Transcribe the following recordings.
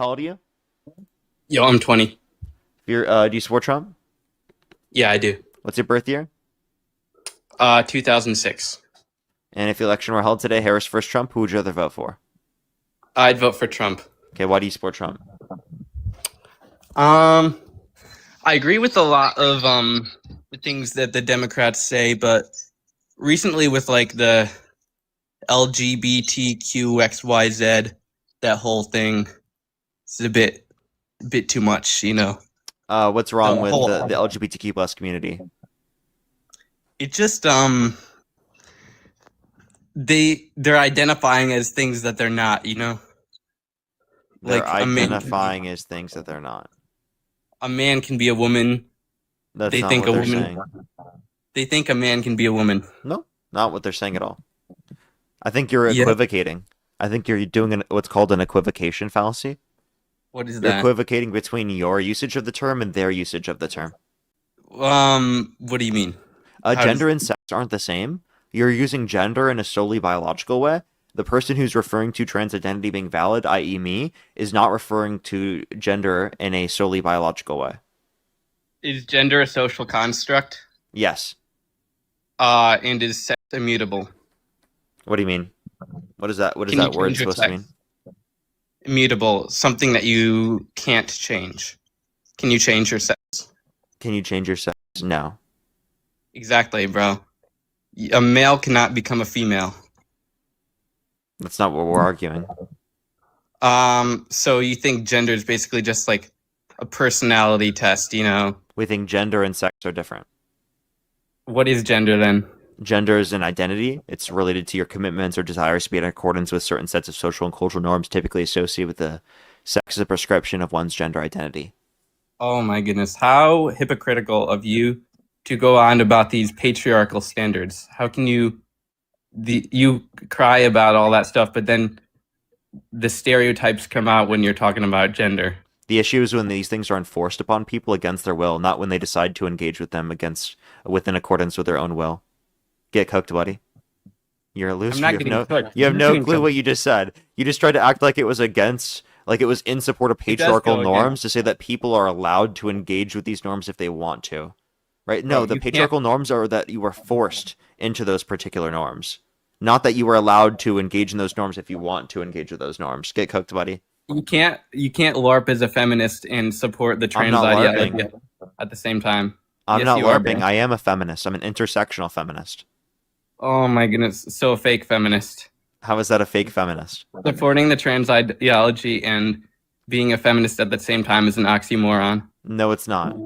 How old are you? Yo, I'm 20. Do you support Trump? Yeah, I do. What's your birth year? 2006. And if the election were held today, Harris versus Trump, who would you rather vote for? I'd vote for Trump. Okay, why do you support Trump? Um, I agree with a lot of the things that the Democrats say, but recently with like the LGBTQXYZ, that whole thing, it's a bit too much, you know. What's wrong The with whole the LGBTQ plus community? it just they're identifying as things that they're not, you know. They're Like identifying as things that they're not. a man can be a woman. That's They not think what a they're woman. saying. They think a man can be a woman. No, not what they're saying at all. I think you're Yeah. equivocating. I think you're doing what's called an equivocation fallacy. What is You're that? equivocating between your usage of the term and their usage of the term. What do you mean? How Gender does- and sex aren't the same. You're using gender in a solely biological way. The person who's referring to trans identity being valid, i.e. me, is not referring to gender in a solely biological way. Is gender a social construct? Yes. And is sex immutable? What do you mean? What is that? What is Can you that word change your supposed to sex? mean? Immutable, something that you can't change. Can you change your sex? Can you change your sex? No. Exactly, bro. A male cannot become a female. That's not what we're arguing. So you think gender is basically just like a personality test, you know? We think gender and sex are different. What is gender then? Gender is an identity. It's related to your commitments or desires to be in accordance with certain sets of social and cultural norms typically associated with the sex as a prescription of one's gender identity. Oh my goodness. How hypocritical of you to go on about these patriarchal standards. How can you cry about all that stuff, but then the stereotypes come out when you're talking about gender? The issue is when these things are enforced upon people against their will, not when they decide to engage with them within accordance with their own will. Get cooked, buddy. You're a loser. I'm not getting cooked. You have You're no getting clue cooked. what you just said. You just tried to act like it was in support of It does patriarchal go norms to say that people are allowed to engage with these norms if they want to. Right? No, Bro, the you can't- patriarchal norms are that you were forced into those particular norms. Not that you were allowed to engage in those norms if you want to engage with those norms. Get cooked, buddy. You can't LARP as a feminist and support the I'm trans not ideology LARPing. at the same time. I'm Yes, not you are, LARPing. bro. I am a feminist. I'm an intersectional feminist. Oh my goodness, so a fake feminist. How is that a fake feminist? Supporting the trans ideology and being a feminist at the same time is an oxymoron. No, it's not.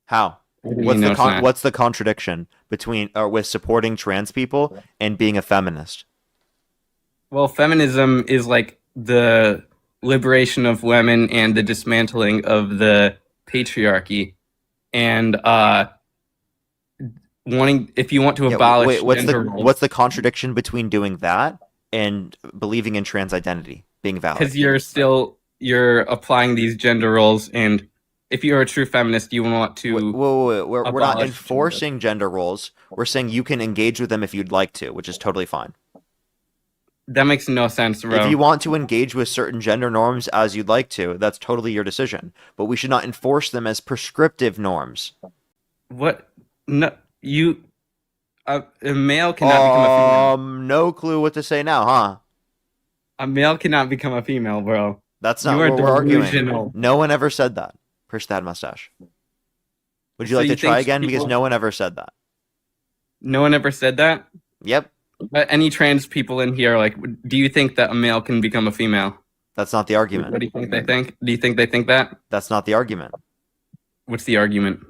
How? What do you mean, no, it's not? What's the contradiction with supporting trans people and being a feminist? Well, feminism is like the liberation of women and the dismantling of the patriarchy, and if you want to abolish wait, gender roles, what's the contradiction between doing that and believing in trans identity being valid? because you're applying these gender roles, and if you're a true feminist, you want to. Wait. We're not abolish enforcing gender roles. We're saying you can engage with them if you'd like to, which is totally fine. That makes no sense, bro. If you want to engage with certain gender norms as you'd like to, that's totally your decision. But we should not enforce them as prescriptive norms. What? No, you. A male cannot become a female. No clue what to say now, huh? A male cannot become a female, bro. That's not You are what we're arguing. delusional. No one ever said that. Push that mustache. Would you So like you to try think again? Because people- no one ever said that. No one ever said that. Yep, But any trans people in here, like, do you think that a male can become a female? that's not the What argument. do you think they think? Do you think they think that? That's not the argument. What's the argument?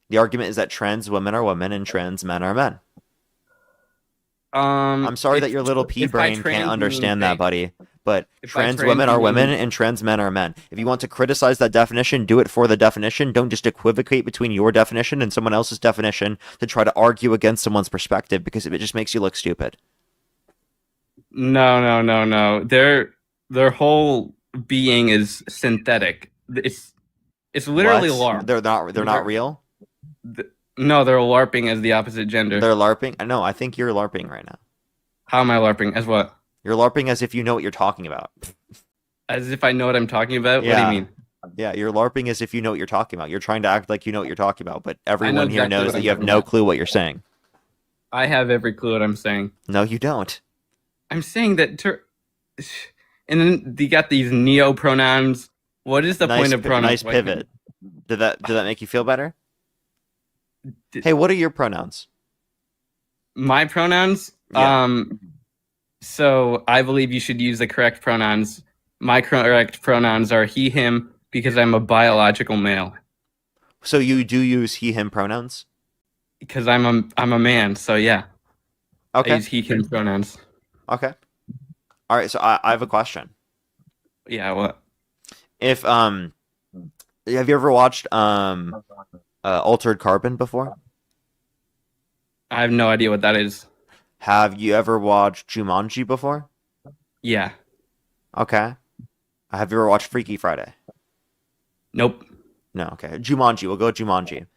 The argument is that trans women are women and trans men are men. I'm sorry that your little pea if by brain trans can't you understand mean that, fake. buddy. But If by trans trans women you are mean- women and trans men are men. If you want to criticize that definition, do it for the definition. Don't just equivocate between your definition and someone else's definition to try to argue against someone's perspective because it just makes you look stupid. No. Their whole being is synthetic. It's literally What? LARP. They're not real? No, they're LARPing as the opposite gender. They're LARPing? No, I think you're LARPing right now. How am I LARPing? As what? You're LARPing as if you know what you're talking about. As if I know what I'm talking about? What do you Yeah. mean? Yeah, you're LARPing as if you know what you're talking about. You're trying to act like you know what you're talking about, but I know everyone here exactly knows what that I'm you have talking no about. clue what you're saying. I have every clue what I'm saying. No, you don't. I'm saying that and then you got these neo pronouns. What is the point of pronouns? Nice pivot. Did that make you feel better? Did- Hey, what are your pronouns? my pronouns? Yeah. So I believe you should use the correct pronouns. My correct pronouns are he, him, because I'm a biological male. So you do use he, him pronouns? Because I'm a man, so yeah. I Okay. use he, him pronouns. Okay. All right, so I have a question. Yeah, what? If have you ever watched Altered Carbon before? I have no idea what that is. Have you ever watched Jumanji before? Yeah. Okay. Have you ever watched Freaky Friday? Nope. No, okay. Jumanji, we'll go with Jumanji.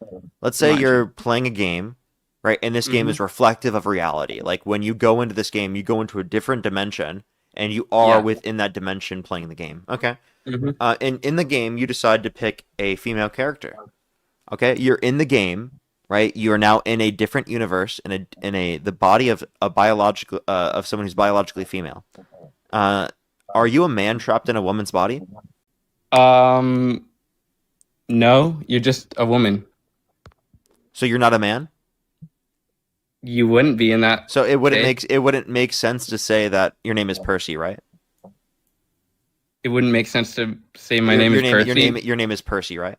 Let's say Jumanji. you're playing a game, right? And this game Mhm. is reflective of reality. Like when you go into this game, you go into a different dimension and you are Yeah. within that dimension playing the game. Okay. Mhm. And in the game, you decide to pick a female character. Okay, you're in the game, right? You are now in a different universe, in the body of a biological of someone who's biologically female. Are you a man trapped in a woman's body? No, you're just a woman. So you're not a man. You wouldn't be in that So case. it wouldn't make sense to say that your name is Percy, right? It wouldn't make sense to say my name is Percy. Your name is Percy, right?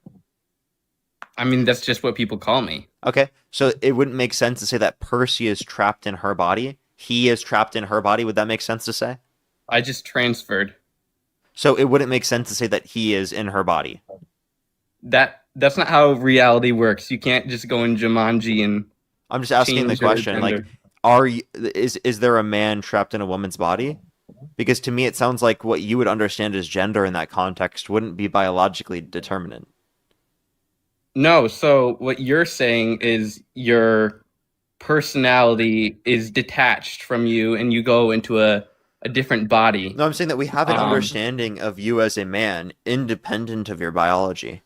I mean, that's just what people call me. Okay, so it wouldn't make sense to say that Percy is trapped in her body. He is trapped in her body. Would that make sense to say? I just transferred. So it wouldn't make sense to say that he is in her body. That's not how reality works. You can't just go in Jumanji and I'm just asking the change your question, like, gender. is there a man trapped in a woman's body? Because to me, it sounds like what you would understand as gender in that context wouldn't be biologically determinate. No, so what you're saying is your personality is detached from you and you go into a different body. No, I'm saying that we have an Um, understanding of you as a man independent of your biology.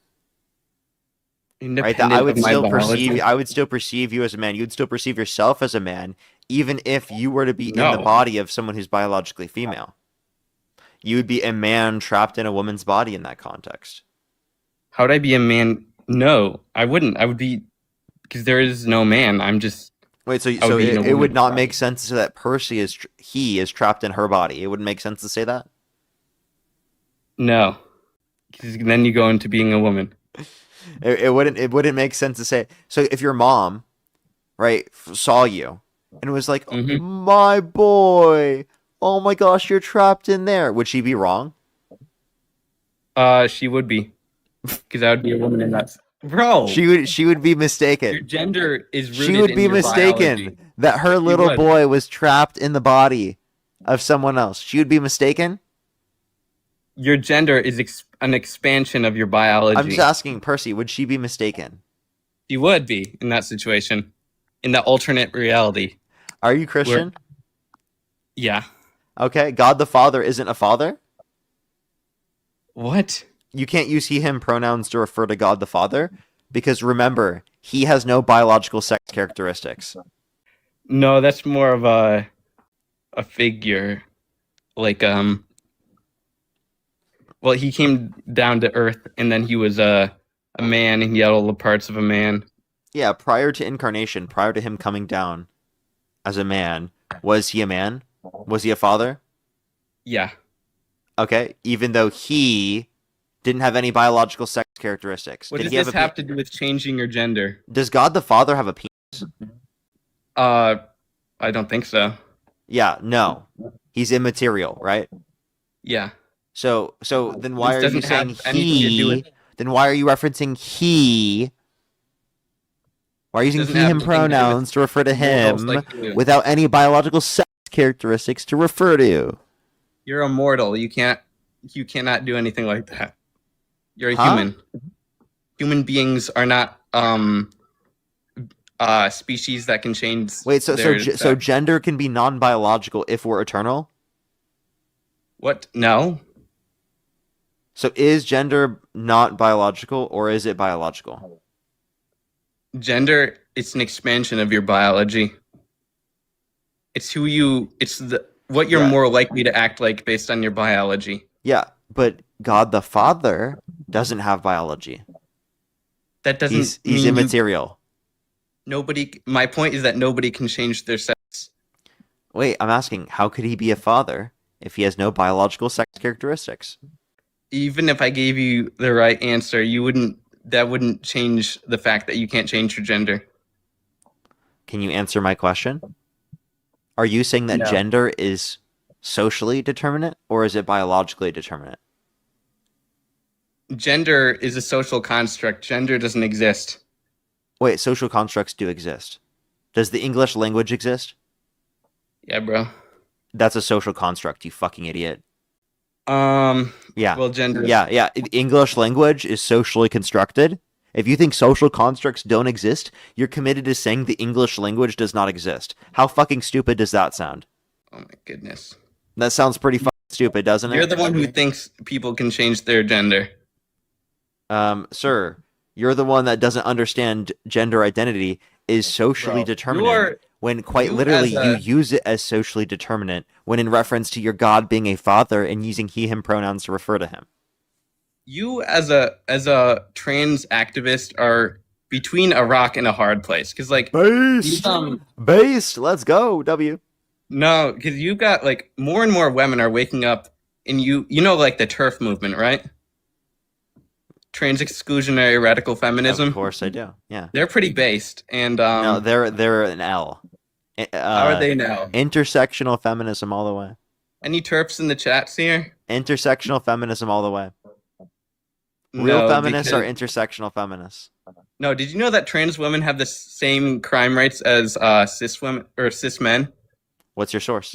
Right? That Independent of my biology. I would still perceive you as a man. You would still perceive yourself as a man, even if you were to be in the No. body of someone who's biologically female. You would be a man trapped in a woman's body in that context. How would I be a man? No, I wouldn't. I would be, because there is no man. I'm just, Wait, so I would be in a it would woman's not body. make sense to say that Percy he is trapped in her body. It wouldn't make sense to say that. No, because then you go into being a woman. It wouldn't make sense to say. So if your mom, right, saw you and was like, Mhm. "My boy, oh my gosh, you're trapped in there," would she be wrong? She would be, because I would be a woman in that. Bro, She would be your mistaken. gender is rooted She would in be your mistaken biology. that her She little would. boy was trapped in the body of someone else. She would be mistaken. Your gender is an expansion of your biology. I'm just asking Percy, would she be mistaken? She would be in that situation, in the alternate reality. Are you Christian? Yeah. Okay, God the Father isn't a father? What? You can't use he, him pronouns to refer to God the Father because remember, he has no biological sex characteristics. No, that's more of a figure. Like well, he came down to earth and then he was a man and he had all the parts of a man. Yeah, prior to incarnation, prior to him coming down as a man, was he a man? Was he a father? Yeah. Okay, even though he didn't have any biological sex characteristics. What Did does he have this a have to do with changing your gender? Does God the Father have a penis? I don't think so. Yeah, no. He's immaterial, right? Yeah. So then why This are you doesn't saying have anything to do he? with- Then why are you referencing he? Why are you using Doesn't he have him anything to do with pronouns to refer to mortals him like you. without any biological sex characteristics to refer to? You're a mortal. You cannot do anything like that. You're a Huh? human. Human beings are not species that can change. Wait, so their so sex. gender can be non-biological if we're eternal? What? No. So is gender not biological, or is it biological? Gender, it's an expansion of your biology. It's what you're Yeah, more likely to act like based on your biology. yeah. But God the Father doesn't have biology. That doesn't He's mean immaterial. my point is that nobody can change their sex. Wait, I'm asking, how could he be a father if he has no biological sex characteristics? Even if I gave you the right answer, that wouldn't change the fact that you can't change your gender. Can you answer my question? Are you saying that No. gender is socially determinate, or is it biologically determinate? Gender is a social construct. Gender doesn't exist. Wait, social constructs do exist. Does the English language exist? Yeah, bro. That's a social construct, you fucking idiot. Yeah. Well, gender. Yeah. English language is socially constructed. If you think social constructs don't exist, you're committed to saying the English language does not exist. How fucking stupid does that sound? Oh my goodness. That sounds pretty fucking stupid, doesn't You're it? the one who thinks people can change their gender. Sir, you're the one that doesn't understand gender identity is socially Bro, determinate when quite you literally as you a use it as socially determinate when in reference to your God being a father and using he him pronouns to refer to him. you as a trans activist are between a rock and a hard place because Based. Based. Let's go. W. no, because you got like more and more women are waking up, and you know like the TERF movement, right? Trans exclusionary radical Of feminism. course I do. Yeah. They're pretty based, and No, they're an L. how are they now? Intersectional feminism all the way. Any TERFs in the chats here? Intersectional feminism all the way. Real No, feminists are because intersectional feminists. no. Did you know that trans women have the same crime rates as cis women or cis men? What's your source?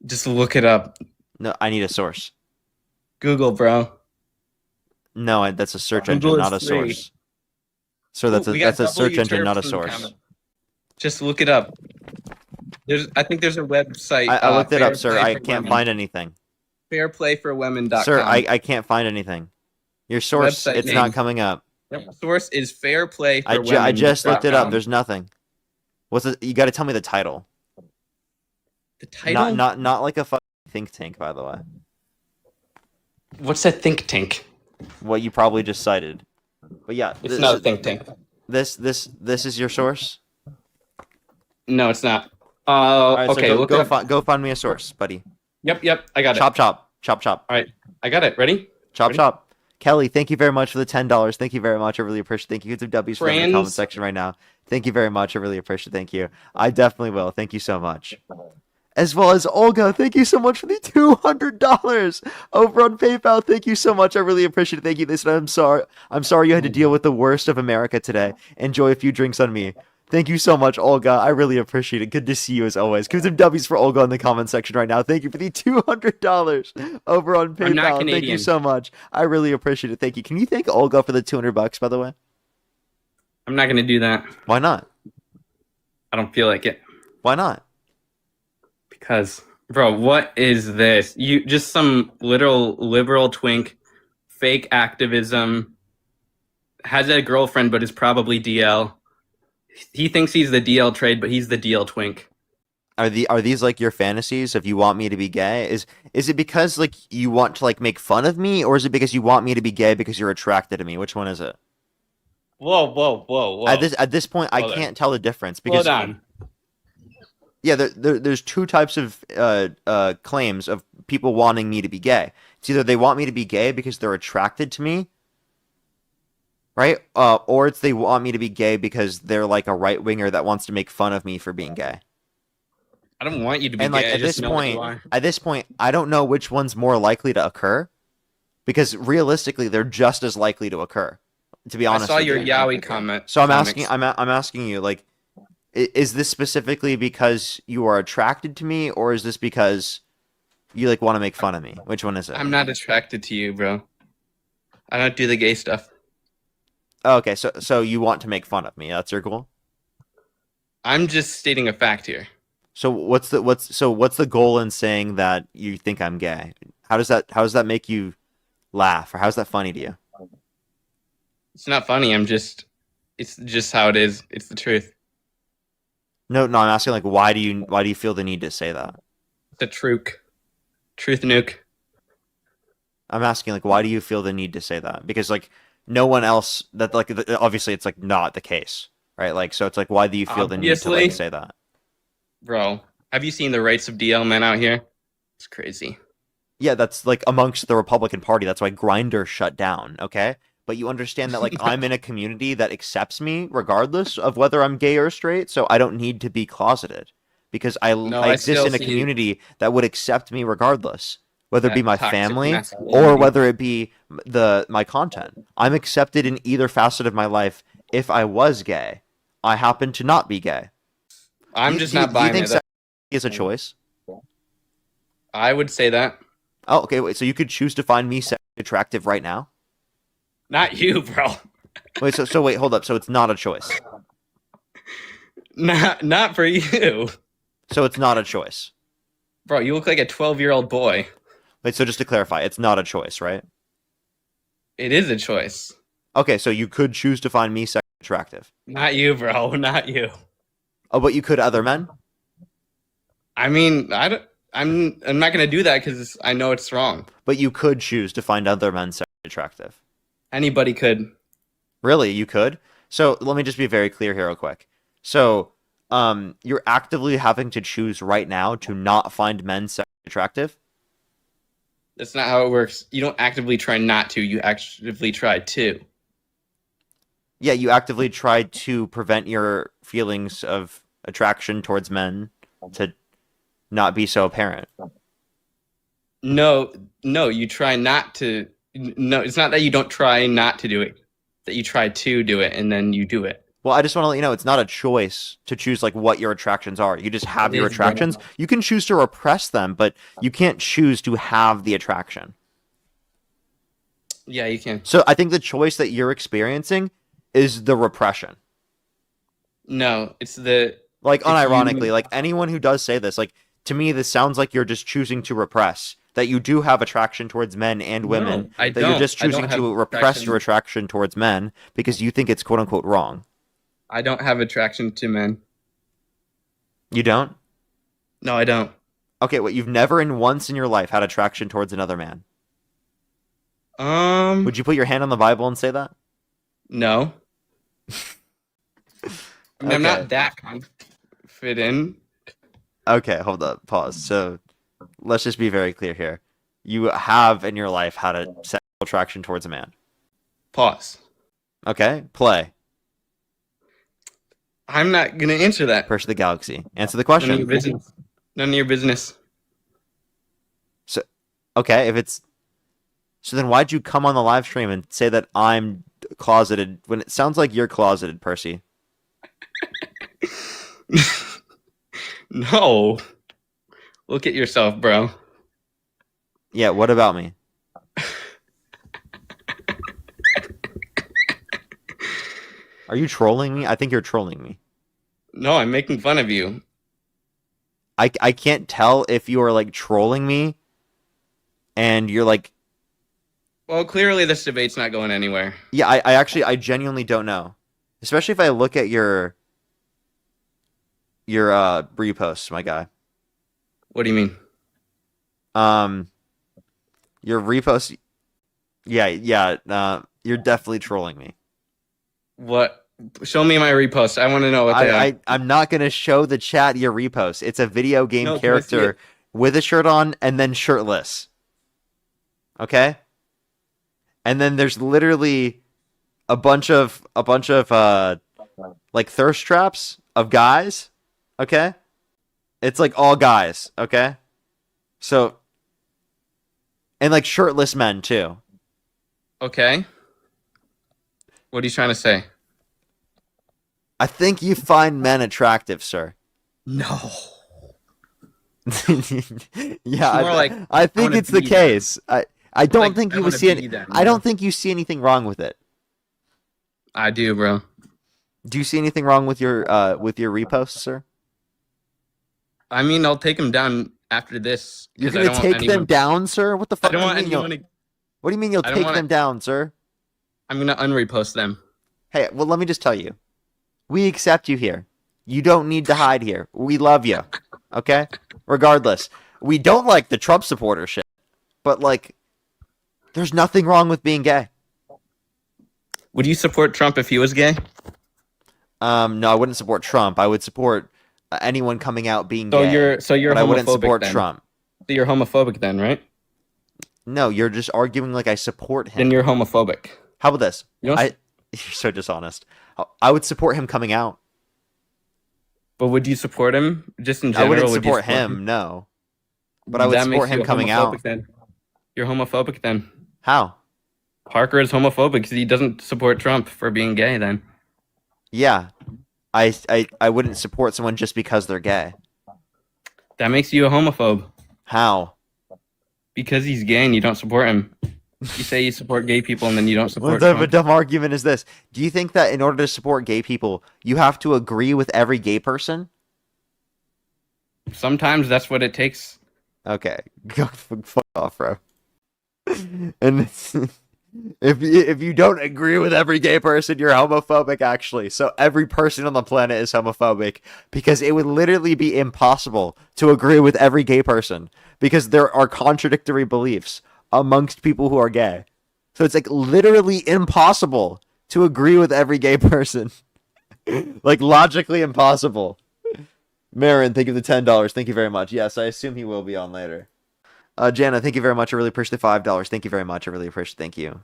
Just look it up. No, I need a source. Google, bro. No, that's a search Google engine, not a is free. source. So that's Ooh, a we got search W engine, not a TERFs in the source. comment. Just look it up. I think there's a website. I looked it up, Fair sir. Play I for can't Women. find anything. Fairplayforwomen.com. Sir, I can't find anything. Your source, Website it's name. not coming up. Yep. Source is fairplayforwomen.com. I just looked it up. There's nothing. What's it? You got to tell me the title. The title. Not like a fucking think tank, by the way. What's a think tank? What you probably just cited. But yeah, It's not a think tank. This is your source. No, it's not. All right, Okay. so Look go find me a source, buddy. Yep. I got it. Chop chop chop chop. All right. I got it. Ready? Chop Ready? chop. Kelly, thank you very much for the $10. Thank you very much. I really appreciate it. Thank you. Get some W's for them in the comment section right now. Thank you very much. I really appreciate it. Thank you. I definitely will. Thank you so much. As well as Olga, thank you so much for the $200 over on PayPal. Thank you so much. I really appreciate it. Thank you. Listen, I'm sorry you had to deal with the worst of America today. Enjoy a few drinks on me. Thank you so much, Olga. I really appreciate it. Good to see you as always. Give some W's for Olga in the comment section right now. Thank you for the $200 over on PayPal. I'm not Thank you Canadian. so much. I really appreciate it. Thank you. Can you thank Olga for the $200, by the way? I'm not gonna do that. Why not? I don't feel like it. Why not? Because, bro, what is this? You just some literal liberal twink, fake activism, has a girlfriend but is probably DL. He thinks he's the DL trade, but he's the DL twink. Are these like your fantasies of you want me to be gay? Is it because like you want to like make fun of me, or is it because you want me to be gay because you're attracted to me? Which one is it? Whoa. At this point, I Hold on. can't tell the difference because Hold on. yeah, there's two types of claims of people wanting me to be gay. It's either they want me to be gay because they're attracted to me, right? Or it's they want me to be gay because they're like a right winger that wants to make fun of me for being gay. I don't want you to be And like gay. I just know what you are. at this point, I don't know which one's more likely to occur, because realistically, they're just as likely to occur. To be I honest, saw with your you. Yowie comment. So I'm comics. asking you, like, is this specifically because you are attracted to me, or is this because you like want to make fun of me? Which one is it? I'm not attracted to you, bro. I don't do the gay stuff. Oh, okay, so you want to make fun of me? That's your goal. I'm just stating a fact here. So what's the goal in saying that you think I'm gay? How does that make you laugh, or how's that funny to you? It's not funny. It's just how it is. It's the truth. No, I'm asking like why do you feel the need to say that? The truth nuke. I'm asking like why do you feel the need to say that? Because like no one else that like obviously it's like not the case, right? Like so it's like why do you feel the need to like Obviously. say that? Bro, have you seen the rates of DL men out here? It's crazy. Yeah, that's like amongst the Republican Party. That's why Grindr shut down, okay? But you understand that like I'm in a community that accepts me regardless of whether I'm gay or straight, so I don't need to be closeted because No, I I exist still in a see community that would accept me regardless, whether it be that my toxic family or masculinity. whether it be my content. I'm accepted in either facet of my life if I was gay. I happen to not be gay. I'm just not Do you buying think it. sexuality is a choice? I would say that. Oh, okay, wait, so you could choose to find me sexually attractive right now? Not you, bro. Wait, so wait, hold up. So it's not a choice. Not for you. So it's not a choice. Bro, you look like a 12-year-old boy. Wait, so just to clarify, it's not a choice, right? It is a choice. Okay, so you could choose to find me sexually attractive. Not you, bro. Not you. Oh, but you could other men? I mean, I'm not gonna do that because I know it's wrong. But you could choose to find other men sexually attractive. Anybody could. Really, you could? So let me just be very clear here real quick. So, you're actively having to choose right now to not find men sexually attractive? That's not how it works. You don't actively try not to. You actively try to. Yeah, you actively try to prevent your feelings of attraction towards men to not be so apparent. No, you try not to. No, it's not that you don't try not to do it. That you try to do it and then you do it. Well, I just want to let you know it's not a choice to choose like what your attractions are. You just have your attractions. You can choose to repress them, but you can't choose to have the attraction. Yeah, you can. So I think the choice that you're experiencing is the repression. No, it's the Like If unironically, you- like anyone who does say this, like to me this sounds like you're just choosing to repress. That you do have attraction towards men and women. No, I that you're don't. just I don't choosing have to repress attraction. your attraction towards men because you think it's quote unquote wrong. I don't have attraction to men. You don't? No, I don't. Okay, what you've never in once in your life had attraction towards another man. Um, Would you put your hand on the Bible and say that? no. I mean, I'm Okay. not that confident. Okay, hold up. Pause. So let's just be very clear here. You have in your life had a sexual attraction towards a man. Pause. Okay, play. I'm not gonna answer that. First of the galaxy. Answer the None of your question. business. None of your business. Okay, if it's so then why'd you come on the live stream and say that I'm closeted when it sounds like you're closeted, Percy? No. Look at yourself, bro. Yeah, what about me? Are you trolling me? I think you're trolling me. No, I'm making fun of you. I can't tell if you are like trolling me and you're like, Well, clearly this debate's not going anywhere. yeah, I genuinely don't know. Especially if I look at your reposts, my guy. What do you mean? Your reposts, you're definitely trolling me. What? Show me my reposts. I want to know what they are. I'm not gonna show the chat your repost. It's a video game No, can I see character it? with a shirt on and then shirtless. Okay? And then there's literally a bunch of like thirst traps of guys. Okay? It's like all guys, okay? So and like shirtless men too. Okay. What are you trying to say? I think you find men attractive, sir. No. Yeah, More like, I think wanna it's the be case. I don't Like, think I you would wanna see be any, them, I don't think you see anything wrong with it. I do, bro. Do you see anything wrong with your reposts, sir? I mean, I'll take them down after this. You're 'cause I gonna don't want take them down, sir? What the I fuck don't do you want mean? anyone to. What do you mean you'll I don't take want them to. down, sir? I'm gonna unrepost them. Hey, well, let me just tell you. We accept you here. You don't need to hide here. We love you. Okay? Regardless. We don't like the Trump supporter shit. But, like, there's nothing wrong with being gay. Would you support Trump if he was gay? No, I wouldn't support Trump. I would support anyone coming out being So gay. you're but I wouldn't homophobic support then. Trump. So you're homophobic then, right? No, you're just arguing like I support him. Then you're homophobic. How about this? You know, You're so dishonest. I would support him coming out. but would you support him just in I general? wouldn't would you support him, no. But I would That support makes you him coming homophobic out. Then. You're homophobic then. How? Parker is homophobic because he doesn't support Trump for being gay. Then Yeah. I wouldn't support someone just because they're gay. that makes you a homophobe How? because he's gay and you don't support him. You say you support gay people and then you don't What support type of Trump. dumb argument is this? Do you think that in order to support gay people, you have to agree with every gay person? Sometimes that's what it takes. Okay, go fuck off, bro. And if you don't agree with every gay person, you're homophobic, actually. So every person on the planet is homophobic because it would literally be impossible to agree with every gay person because there are contradictory beliefs amongst people who are gay. So it's like literally impossible to agree with every gay person. Like logically impossible. Marin, thank you for the $10. Thank you very much. Yes, I assume he will be on later. Jana, thank you very much. I really appreciate the $5. Thank you very much. I really appreciate it. Thank you.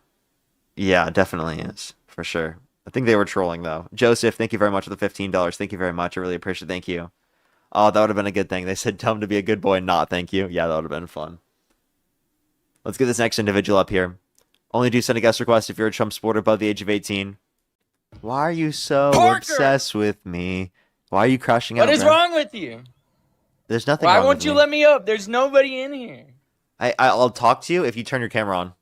Yeah, definitely is. For sure. I think they were trolling, though. Joseph, thank you very much for the $15. Thank you very much. I really appreciate it. Thank you. Oh, that would have been a good thing. They said tell him to be a good boy, not thank you. Yeah, that would have been fun. Let's get this next individual up here. Only do send a guest request if you're a Trump supporter above the age of 18. Why are you so Parker! obsessed with me? Why are you crashing What out, is bro? wrong with you? There's nothing Why wrong won't with you me. let me up? There's nobody in here. I'll talk to you if you turn your camera on.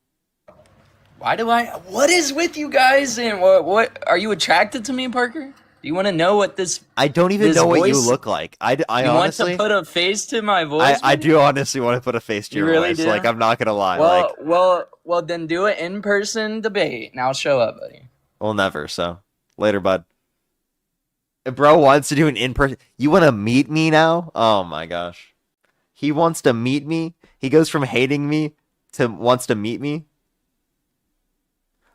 Why do I? What is with you guys? And what are you attracted to me, Parker? Do you want to know what this? I don't even This know what you voice- look like. I You honestly, want to put a face to my voice? I maybe? do honestly want to put a face to You your really voice. do? Like, I'm not gonna lie. Well, then do it in person debate, and I'll show up, buddy. We'll never. So later, bud. If bro wants to do an in-person, you want to meet me now? Oh my gosh, he wants to meet me. He goes from hating me to wants to meet me.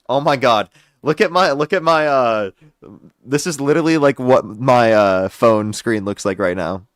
Oh my god. Look at my this is literally like what my phone screen looks like right now.